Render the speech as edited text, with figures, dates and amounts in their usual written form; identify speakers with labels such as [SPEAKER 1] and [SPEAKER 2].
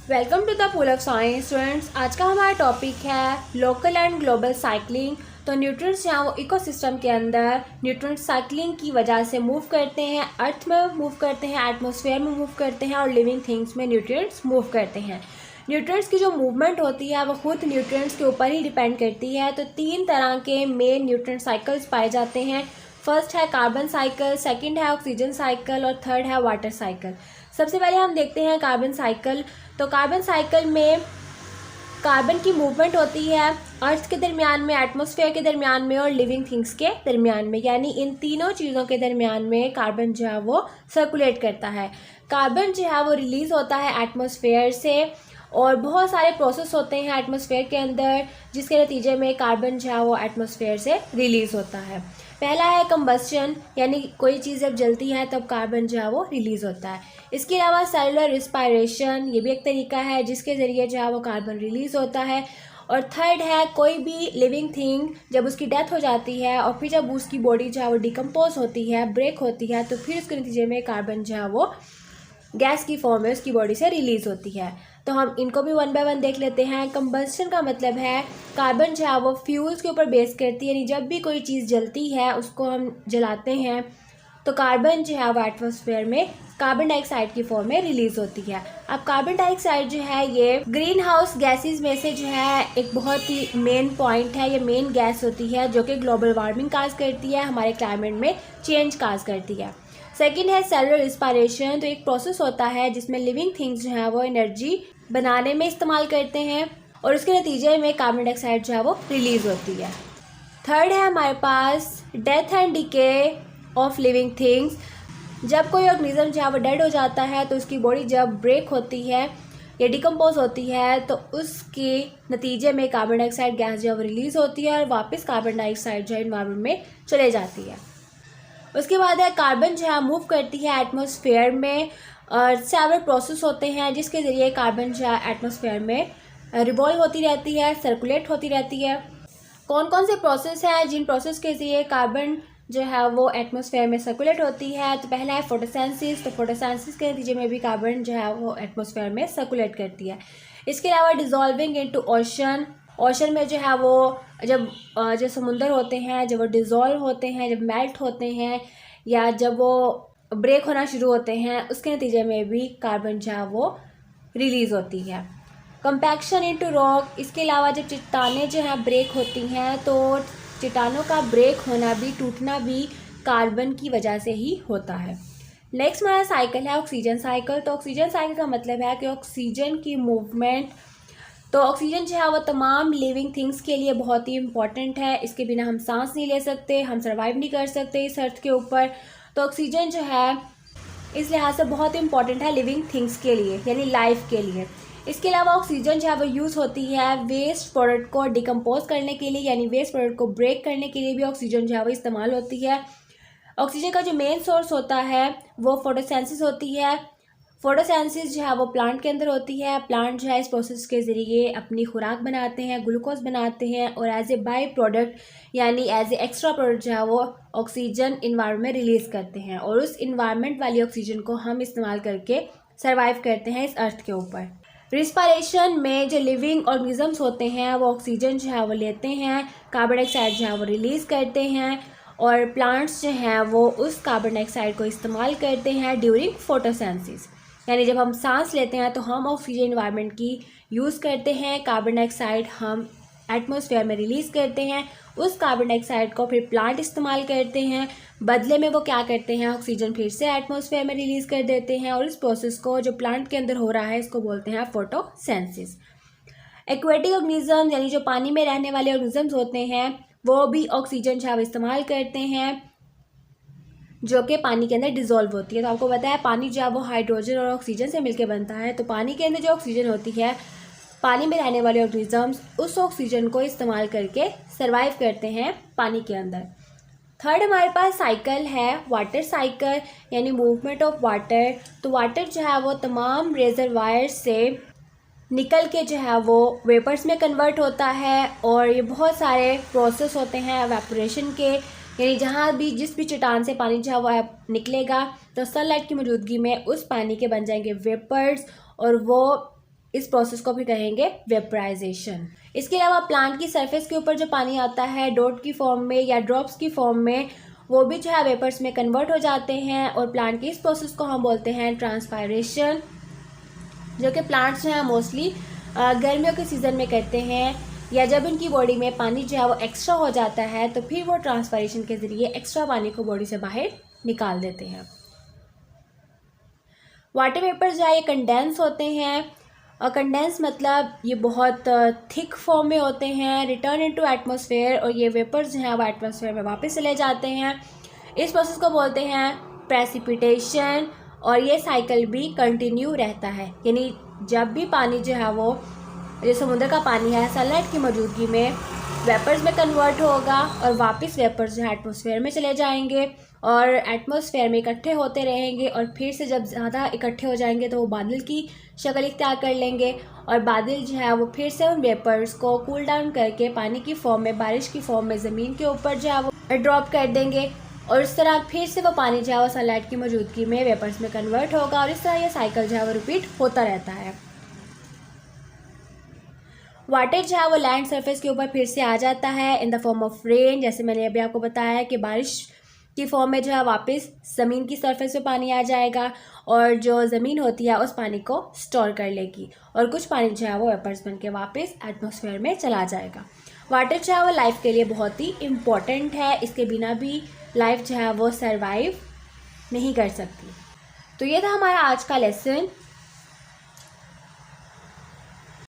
[SPEAKER 1] Welcome to the pool of science students. आज का हमारा टॉपिक है लोकल एंड ग्लोबल साइकिलिंग। तो न्यूट्रिएंट्स जहाँ वो इकोसिस्टम के अंदर न्यूट्रिएंट साइकिलिंग की वजह से मूव करते हैं, अर्थ में मूव करते हैं, एटमॉस्फेयर में मूव करते हैं और लिविंग थिंग्स में न्यूट्रिएंट्स मूव करते हैं। न्यूट्रिएंट्स की जो मूवमेंट होती है वो खुद न्यूट्रिएंट्स के ऊपर ही डिपेंड करती है। तो 3 तरह के मेन न्यूट्रिएंट साइकिल्स पाए जाते हैं। फर्स्ट है कार्बन साइकिल, सेकंड है ऑक्सीजन साइकिल और थर्ड है वाटर साइकिल। सबसे पहले हम देखते हैं कार्बन साइकिल। तो कार्बन साइकिल में कार्बन की मूवमेंट होती है अर्थ के दरमियान में, एटमॉस्फेयर के दरमियान में और लिविंग थिंग्स के दरमियान में, यानी इन तीनों चीज़ों के दरमियान में कार्बन जो है वो सर्कुलेट करता है। कार्बन जो है वो रिलीज़ होता है एटमॉस्फेयर से और बहुत सारे प्रोसेस होते हैं एटमॉस्फेयर के अंदर जिसके नतीजे में कार्बन जो है वो एटमॉस्फेयर से रिलीज़ होता है। पहला है कंबस्शन, यानी कोई चीज़ जब जलती है तब कार्बन जो है वो रिलीज़ होता है। इसके अलावा सेलुलर रिस्पायरेशन, ये भी एक तरीका है जिसके ज़रिए जो है वो कार्बन रिलीज़ होता है। और थर्ड है कोई भी लिविंग थिंग जब उसकी डेथ हो जाती है और फिर जब उसकी बॉडी जो है वो डिकम्पोज होती है, ब्रेक होती है, तो फिर उसके नतीजे में कार्बन जो है वो गैस की फॉर्म में उसकी बॉडी से रिलीज़ होती है। तो हम इनको भी वन बाय वन देख लेते हैं। कंबस्शन का मतलब है कार्बन जो है वो फ्यूल्स के ऊपर बेस करती है, यानी जब भी कोई चीज़ जलती है उसको हम जलाते हैं तो कार्बन जो है वो एटमॉस्फेयर में कार्बन डाइऑक्साइड की फॉर्म में रिलीज़ होती है। अब कार्बन डाइऑक्साइड जो है ये ग्रीन हाउस गैसेज में से जो है एक बहुत ही मेन पॉइंट है। ये मेन गैस होती है जो कि ग्लोबल वार्मिंग काज करती है, हमारे क्लाइमेट में चेंज काज करती है। सेकेंड है सेलुलर रिस्पायरेशन। तो एक प्रोसेस होता है जिसमें लिविंग थिंग्स जो है वो एनर्जी बनाने में इस्तेमाल करते हैं और उसके नतीजे में कार्बन डाइऑक्साइड जो है वो रिलीज़ होती है। थर्ड है हमारे पास death and decay of living things. जब कोई ऑर्गेनिज्म जो है वो डेड हो जाता है तो उसकी बॉडी जब ब्रेक होती है या डिकम्पोज होती है तो उसके नतीजे में कार्बन डाइऑक्साइड गैस जो है वो रिलीज़ होती है और वापस कार्बन डाइऑक्साइड जो है एनवायरनमेंट में चले जाती है। उसके बाद है कार्बन जो है मूव करती है एटमॉस्फेयर में और सेवरल प्रोसेस होते हैं जिसके ज़रिए कार्बन जो है एटमॉस्फेयर में रिवॉल्व होती रहती है, सर्कुलेट होती रहती है। कौन कौन से प्रोसेस हैं जिन प्रोसेस के ज़रिए कार्बन जो है वो एटमॉस्फेयर में सर्कुलेट होती है? तो पहला है फोटोसिंथेसिस। तो फोटोसिंथेसिस के नतीजे में भी कार्बन जो है वो एटमॉस्फेयर में सर्कुलेट करती है। इसके अलावा डिज़ोल्विंग इनटू ओशन। ओशन में जो है वो जब जो समुंदर होते हैं जब वो डिज़ोल्व होते हैं, जब मेल्ट होते हैं या जब वो ब्रेक होना शुरू होते हैं, उसके नतीजे में भी कार्बन जो है वो रिलीज़ होती है। Compaction into rock. इसके अलावा जब चट्टानें जो हैं ब्रेक होती हैं तो चट्टानों का ब्रेक होना भी, टूटना भी कार्बन की वजह से ही होता है। नेक्स्ट हमारा साइकिल है ऑक्सीजन साइकिल। तो ऑक्सीजन साइकिल का मतलब है कि ऑक्सीजन की मूवमेंट। तो ऑक्सीजन जो है वो तमाम लिविंग थिंग्स के लिए बहुत ही इंपॉर्टेंट है। इसके बिना हम सांस नहीं ले सकते, हम सर्वाइव नहीं कर सकते इस अर्थ के ऊपर। तो ऑक्सीजन जो है इस लिहाज से बहुत इंपॉर्टेंट है लिविंग थिंग्स के लिए, यानी लाइफ के लिए। इसके अलावा ऑक्सीजन जो है वो यूज़ होती है वेस्ट प्रोडक्ट को डिकम्पोज करने के लिए, यानी वेस्ट प्रोडक्ट को ब्रेक करने के लिए भी ऑक्सीजन जो है वो इस्तेमाल होती है। ऑक्सीजन का जो मेन सोर्स होता है वो फोटोसिंथेसिस होती है। फोटोसिंथेसिस जो है वो प्लांट के अंदर होती है। प्लांट जो है इस प्रोसेस के ज़रिए अपनी खुराक बनाते हैं, ग्लूकोज बनाते हैं और एज ए बाई प्रोडक्ट यानी एज ए एक्स्ट्रा प्रोडक्ट जो है वो ऑक्सीजन इन्वायरमेंट में रिलीज़ करते हैं और उस इन्वायरमेंट वाली ऑक्सीजन को हम इस्तेमाल करके सर्वाइव करते हैं इस अर्थ के ऊपर। रिस्पायरेशन में जो लिविंग ऑर्गेनिजम्स होते हैं वो ऑक्सीजन जो है वो लेते हैं, कार्बन डाइऑक्साइड जो है वो रिलीज़ करते हैं और प्लांट्स जो हैं वो उस कार्बन डाइऑक्साइड को इस्तेमाल करते हैं ड्यूरिंग फोटोसिंथेसिस। यानी जब हम सांस लेते हैं तो हम ऑक्सीजन इन्वायरमेंट की यूज़ करते हैं, कार्बन डाइऑक्साइड हम एटमॉस्फेयर में रिलीज़ करते हैं, उस कार्बन डाइऑक्साइड को फिर प्लांट इस्तेमाल करते हैं, बदले में वो क्या करते हैं ऑक्सीजन फिर से एटमॉस्फेयर में रिलीज़ कर देते हैं और इस प्रोसेस को जो प्लांट के अंदर हो रहा है इसको बोलते हैं फोटोसिंथेसिस। एक्वेटिक ऑर्गेनिज्म यानी जो पानी में रहने वाले ऑर्गेनिजम्स होते हैं वो भी ऑक्सीजन जो है इस्तेमाल करते हैं जो कि पानी के अंदर डिज़ोल्व होती है। तो आपको पता है पानी जो है वो हाइड्रोजन और ऑक्सीजन से मिलकर बनता है। तो पानी के अंदर जो ऑक्सीजन होती है, पानी में रहने वाले ऑर्गेनिजम्स उस ऑक्सीजन को इस्तेमाल करके सर्वाइव करते हैं पानी के अंदर। थर्ड हमारे पास साइकिल है वाटर साइकिल, यानी मूवमेंट ऑफ वाटर। तो वाटर जो है वो तमाम रेजरवायर से निकल के जो है वो वेपर्स में कन्वर्ट होता है और ये बहुत सारे प्रोसेस होते हैं एवेपोरेशन के, यानी जहाँ भी जिस भी चट्टान से पानी जो है वो निकलेगा तो सनलाइट की मौजूदगी में उस पानी के बन जाएंगे वेपर्स और वो इस प्रोसेस को भी कहेंगे वेपराइजेशन। इसके अलावा प्लांट की सरफेस के ऊपर जो पानी आता है डॉट की फॉर्म में या ड्रॉप्स की फॉर्म में, वो भी जो है वेपर्स में कन्वर्ट हो जाते हैं और प्लांट की इस प्रोसेस को हम बोलते हैं ट्रांसपायरेशन, जो कि प्लांट्स जो है मोस्टली गर्मियों के सीज़न में करते हैं, या जब इनकी बॉडी में पानी जो है वो एक्स्ट्रा हो जाता है तो फिर वो ट्रांसपायरेशन के ज़रिए एक्स्ट्रा पानी को बॉडी से बाहर निकाल देते हैं। वाटर वेपर जो है ये कंडेंस होते हैं, और कंडेंस मतलब ये बहुत थिक फॉर्म में होते हैं, रिटर्न इनटू एटमॉस्फेयर, और ये वेपर्स जो हैं वो एटमॉस्फेयर में वापस चले जाते हैं। इस प्रोसेस को बोलते हैं प्रेसिपिटेशन, और ये साइकिल भी कंटिन्यू रहता है, यानी जब भी पानी जो है वो जो समुद्र का पानी है सनलाइट की मौजूदगी में वेपर्स में कन्वर्ट होगा और वापस वेपर्स जो है एटमॉस्फेयर में चले जाएंगे और एटमॉस्फेयर में इकट्ठे होते रहेंगे, और फिर से जब ज़्यादा इकट्ठे हो जाएंगे तो वो बादल की शक्ल इख्तियार कर लेंगे, और बादल जो है वो फिर से उन वेपर्स को कूल डाउन करके पानी की फॉर्म में, बारिश की फॉर्म में ज़मीन के ऊपर जो है वो ड्रॉप कर देंगे, और इस तरह फिर से वो पानी जो है वो सनलाइट की मौजूदगी में वेपर्स में कन्वर्ट होगा, और इस तरह ये साइकिल जो है वो रिपीट होता रहता है। वाटर जो है वो लैंड सरफेस के ऊपर फिर से आ जाता है in the form of rain, जैसे मैंने अभी आपको बताया है कि बारिश की फॉर्म में जो है वापस ज़मीन की सरफेस पे पानी आ जाएगा, और जो ज़मीन होती है उस पानी को स्टोर कर लेगी, और कुछ पानी जो है वो वेपर्स बन के वापस एटमॉस्फेयर में चला जाएगा। वाटर जो है वो लाइफ के लिए बहुत ही इम्पॉर्टेंट है, इसके बिना भी लाइफ जो है वो सर्वाइव नहीं कर सकती। तो ये था हमारा आज का लेसन।